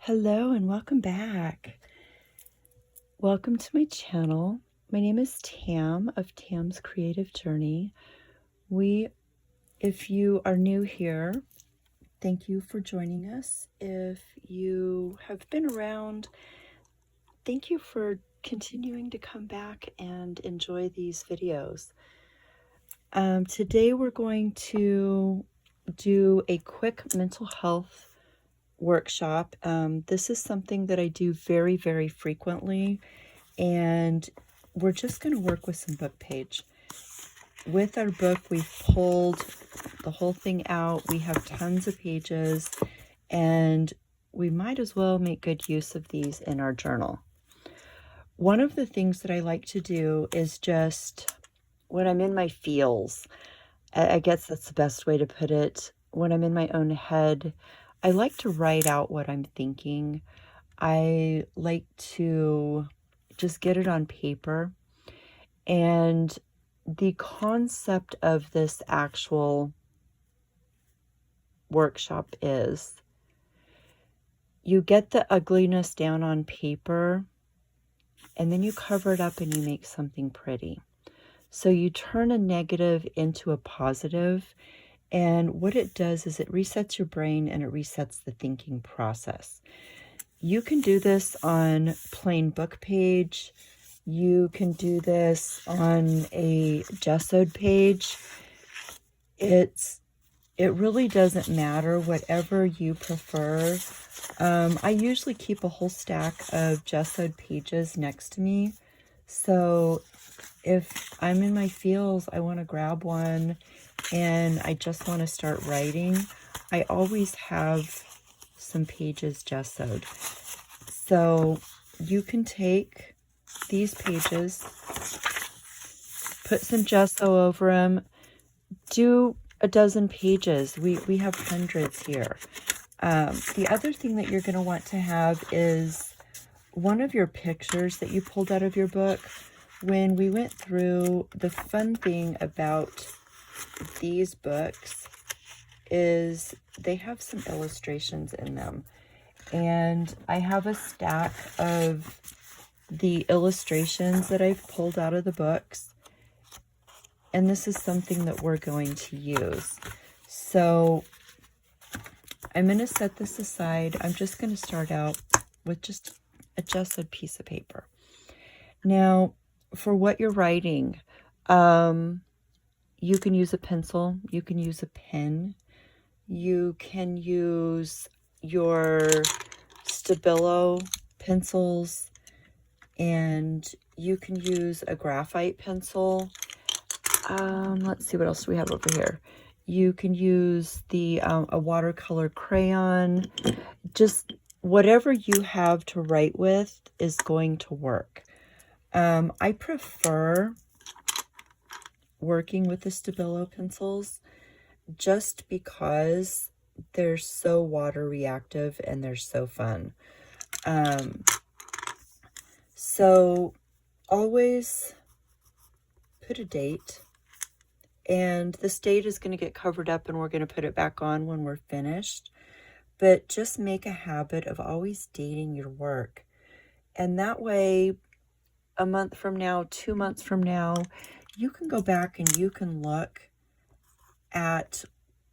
Hello and welcome back. Welcome to my channel. My name is Tam of Tam's Creative Journey. If you are new here, thank you for joining us. If you have been around, thank you for continuing to come back and enjoy these videos. Today we're going to do a quick mental health workshop. This is something that I do very, very frequently, and we're just going to work with some book page. With our book, we've pulled the whole thing out. We have tons of pages, and we might as well make good use of these in our journal. One of the things that I like to do is just when I'm in my feels, I guess that's the best way to put it. When I'm in my own head, I like to write out what I'm thinking. I like to just get it on paper. And the concept of this actual workshop is you get the ugliness down on paper, and then you cover it up and you make something pretty. So you turn a negative into a positive, and what it does is it resets your brain and it resets the thinking process. You can do this on plain book page. You can do this on a gessoed page. It really doesn't matter, whatever you prefer. I usually keep a whole stack of gessoed pages next to me. So if I'm in my feels, I want to grab one and I just want to start writing, I always have some pages gessoed. So you can take these pages, put some gesso over them, do a dozen pages. We have hundreds here. The other thing that you're going to want to have is one of your pictures that you pulled out of your book. When we went through, the fun thing about these books is they have some illustrations in them. And I have a stack of the illustrations that I've pulled out of the books. And this is something that we're going to use. So I'm going to set this aside. I'm just going to start out with just a gessoed piece of paper. Now, for what you're writing, you can use a pencil, you can use a pen, you can use your Stabilo pencils, and you can use a graphite pencil. Let's see, what else do we have over here? You can use the a watercolor crayon. Just whatever you have to write with is going to work. I prefer working with the Stabilo pencils just because they're so water reactive and they're so fun. So always put a date, and this date is going to get covered up and we're going to put it back on when we're finished. But just make a habit of always dating your work. And that way, a month from now, 2 months from now, you can go back and you can look at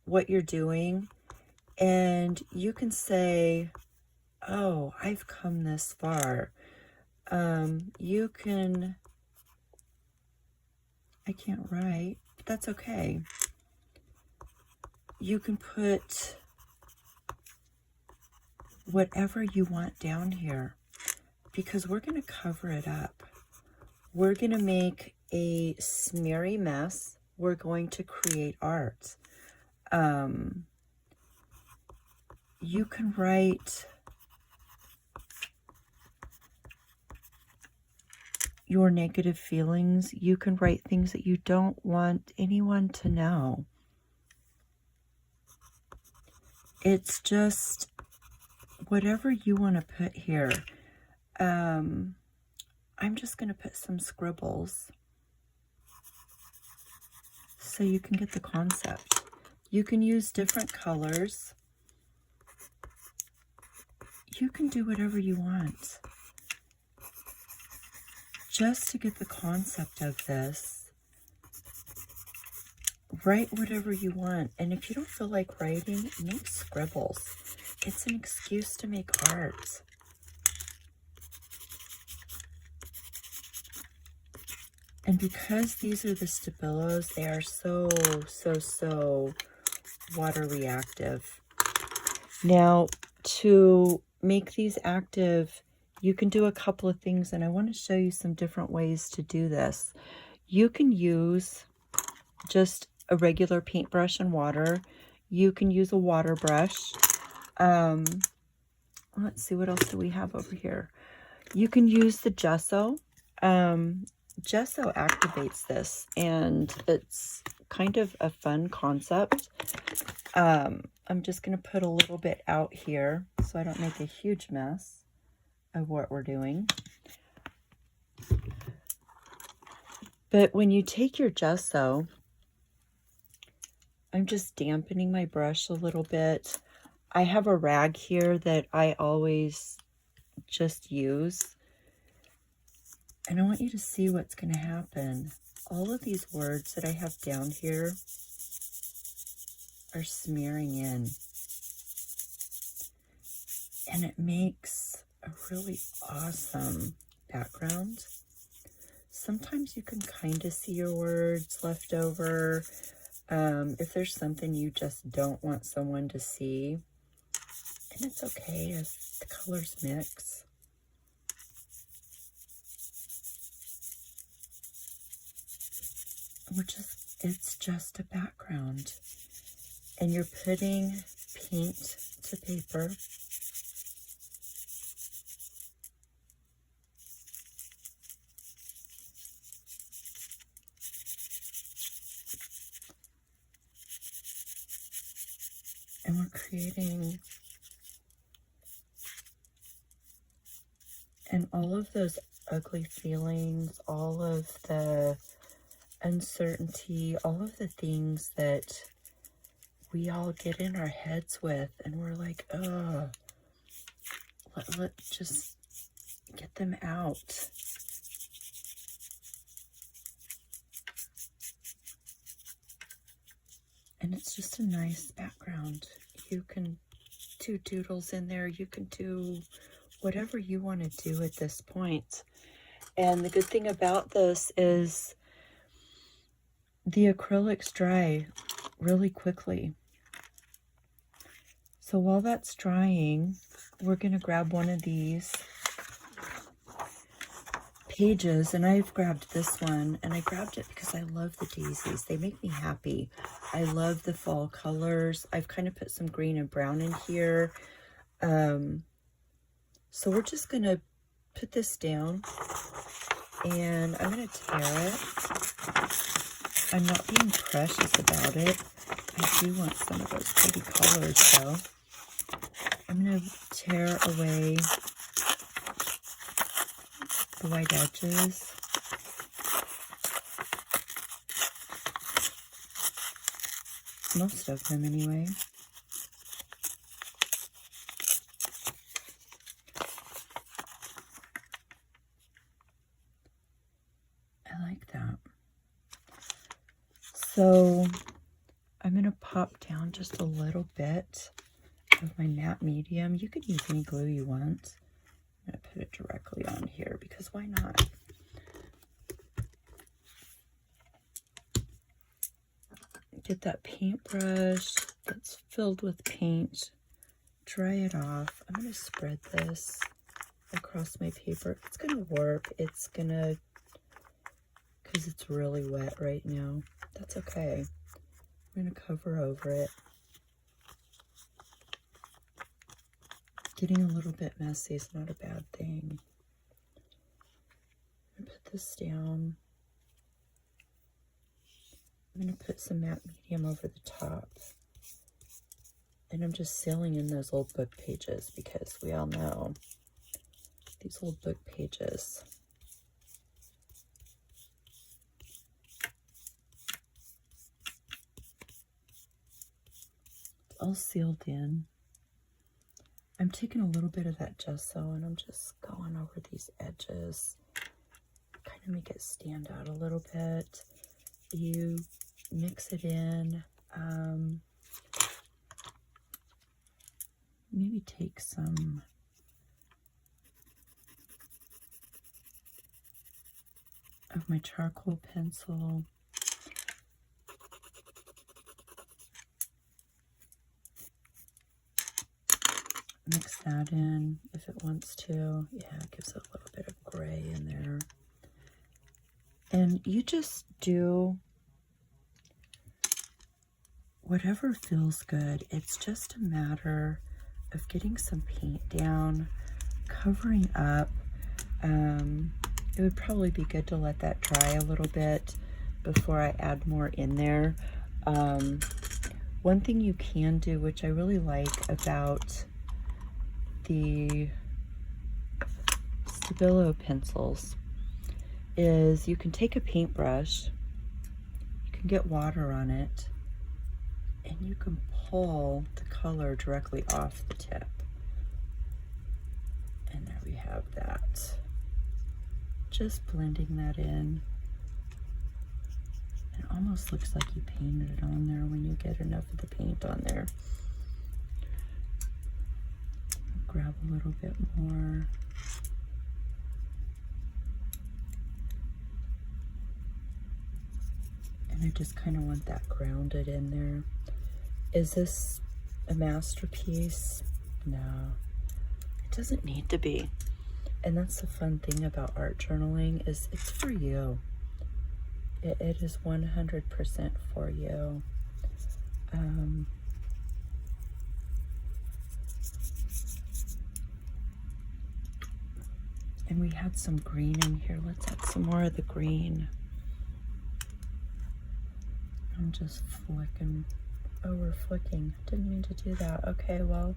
what you're doing and you can say, oh, I've come this far. You can, I can't write, but that's okay. You can put whatever you want down here because we're going to cover it up. We're going to make a smeary mess. We're going to create art. You can write your negative feelings. You can write things that you don't want anyone to know. It's just whatever you want to put here. I'm just going to put some scribbles so you can get the concept. You can use different colors. You can do whatever you want. Just to get the concept of this, write whatever you want. And if you don't feel like writing, make scribbles. It's an excuse to make art. And because these are the Stabilos, they are so water reactive. Now, to make these active, you can do a couple of things, and I want to show you some different ways to do this. You can use just a regular paintbrush and water. You can use a water brush. Let's see, what else do we have over here? You can use the gesso. Gesso activates this, and it's kind of a fun concept. I'm just going to put a little bit out here so I don't make a huge mess of what we're doing. But when you take your gesso, I'm just dampening my brush a little bit. I have a rag here that I always just use. And I want you to see what's going to happen. All of these words that I have down here are smearing in. And it makes a really awesome background. Sometimes you can kind of see your words left over. If there's something you just don't want someone to see. And it's okay as the colors mix. It's just a background. And you're putting paint to paper. And we're creating, and all of those ugly feelings, all of the uncertainty, all of the things that we all get in our heads with, and we're like, oh, let's just get them out. And it's just a nice background. You can do doodles in there. You can do whatever you want to do at this point. And the good thing about this is the acrylics dry really quickly. So while that's drying, we're going to grab one of these pages, and I've grabbed this one, and I grabbed it because I love the daisies. They make me happy. I love the fall colors. I've kind of put some green and brown in here. So we're just going to put this down, and I'm going to tear it. I'm not being precious about it. I do want some of those pretty colors, though. I'm going to tear away the white edges. Most of them, anyway. I like that. So I'm going to pop down just a little bit of my matte medium. You could use any glue you want. I'm going to put it directly on here because why not? Get that paintbrush that's filled with paint. Dry it off. I'm going to spread this across my paper. It's going to warp. It's going to, because it's really wet right now. That's okay. I'm going to cover over it. Getting a little bit messy is not a bad thing. I'm going to put this down. I'm going to put some matte medium over the top. And I'm just sealing in those old book pages because we all know these old book pages. It's all sealed in. I'm taking a little bit of that gesso and I'm just going over these edges, kind of make it stand out a little bit. You mix it in. Maybe take some of my charcoal pencil. Mix that in if it wants to. Yeah, it gives it a little bit of gray in there. And you just do whatever feels good. It's just a matter of getting some paint down, covering up. It would probably be good to let that dry a little bit before I add more in there. One thing you can do, which I really like about the Stabilo pencils, is you can take a paintbrush, you can get water on it, and you can pull the color directly off the tip. And there we have that. Just blending that in. It almost looks like you painted it on there when you get enough of the paint on there. Grab a little bit more. And I just kind of want that grounded in there. Is this a masterpiece? No, it doesn't need to be. And that's the fun thing about art journaling, is it's for you. It is 100% for you. And we had some green in here. Let's add some more of the green. I'm just flicking. Oh, we're flicking. Didn't mean to do that. Okay, well,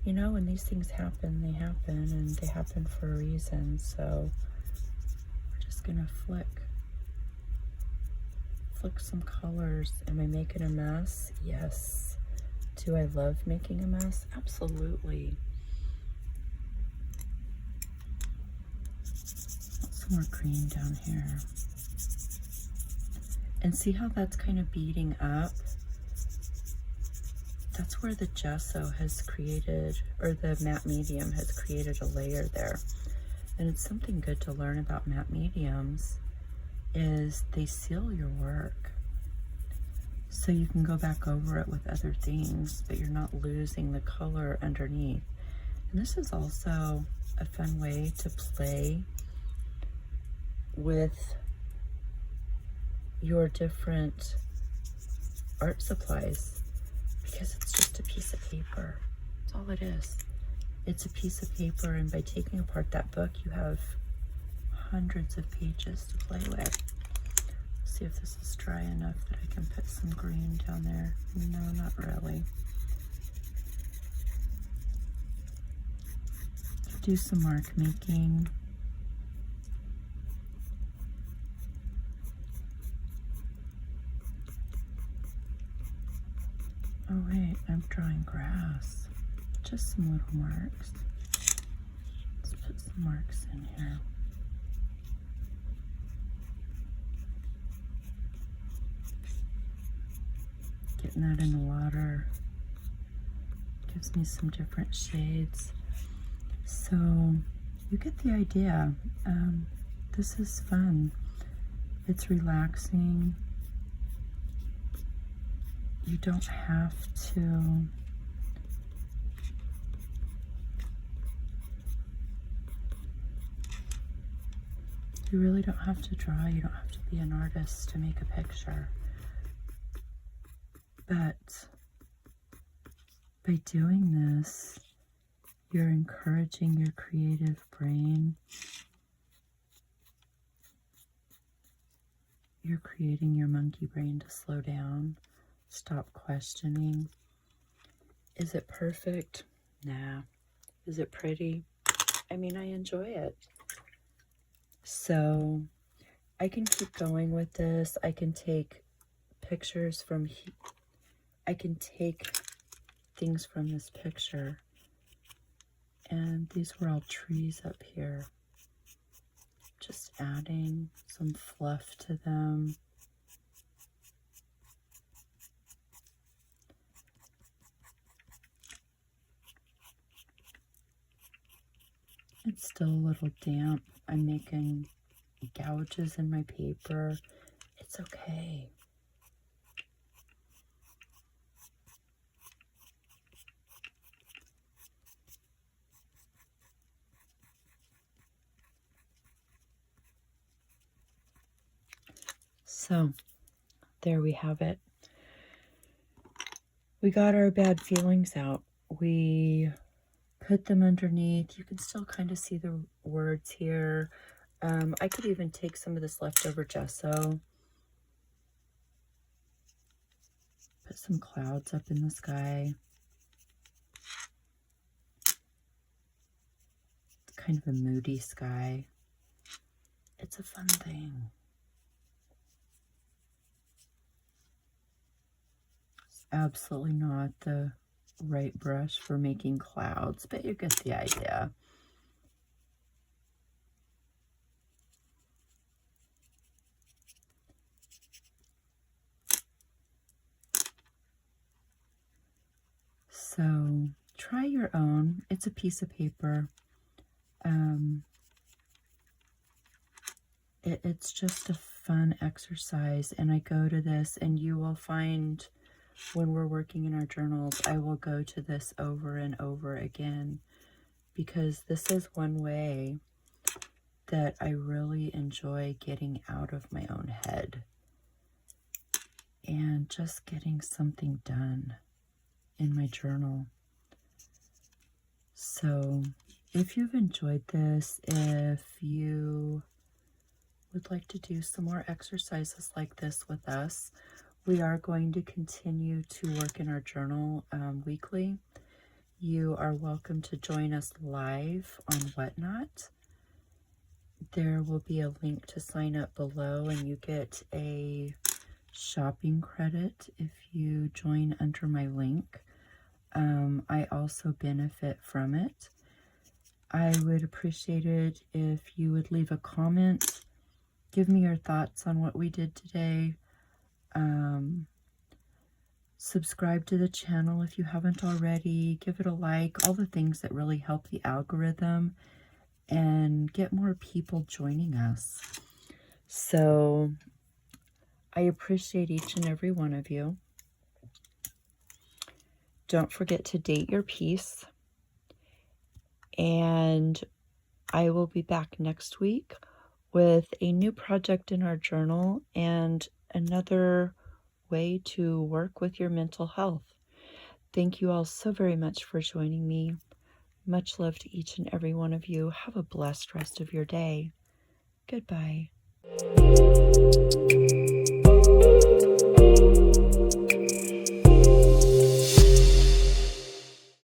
you know, when these things happen, and they happen for a reason. So we're just gonna flick some colors. Am I making a mess? Yes. Do I love making a mess? Absolutely. Some more green down here. And see how that's kind of beading up? That's where the gesso has created, or the matte medium has created a layer there. And it's something good to learn about matte mediums, is they seal your work. So you can go back over it with other things, but you're not losing the color underneath. And this is also a fun way to play with your different art supplies, because it's just a piece of paper. That's all it is. It's a piece of paper, and by taking apart that book, you have hundreds of pages to play with. Let's see if this is dry enough that I can put some green down there. No, not really. Do some mark making. Oh wait, I'm drawing grass. Just some little marks. Let's put some marks in here. Getting that in the water gives me some different shades. So you get the idea. This is fun. It's relaxing. You don't have to you really don't have to draw. You don't have to be an artist to make a picture. But by doing this, you're encouraging your creative brain. You're creating your monkey brain to slow down, stop questioning. Is it perfect? Nah. Is it pretty? I mean, I enjoy it. So I can keep going with this. I can take pictures from I can take things from this picture And these were all trees up here. Just adding some fluff to them. It's still a little damp. I'm making gouges in my paper. It's okay. So, there we have it. We got our bad feelings out. We put them underneath. You can still kind of see the words here. I could even take some of this leftover gesso, put some clouds up in the sky. It's kind of a moody sky. It's a fun thing. It's absolutely not the right brush for making clouds, but you get the idea. So try your own. It's a piece of paper. It's just a fun exercise, and I go to this, and you will find when we're working in our journals, I will go to this over and over again, because this is one way that I really enjoy getting out of my own head and just getting something done in my journal. So if you've enjoyed this, if you would like to do some more exercises like this with us, we are going to continue to work in our journal weekly. You are welcome to join us live on Whatnot. There will be a link to sign up below, and you get a shopping credit if you join under my link. I also benefit from it. I would appreciate it if you would leave a comment, give me your thoughts on what we did today. Subscribe to the channel if you haven't already. Give it a like. All the things that really help the algorithm and get more people joining us. So I appreciate each and every one of you. Don't forget to date your piece. And I will be back next week with a new project in our journal and another way to work with your mental health. Thank you all so very much for joining me. Much love to each and every one of you. Have a blessed rest of your day. Goodbye.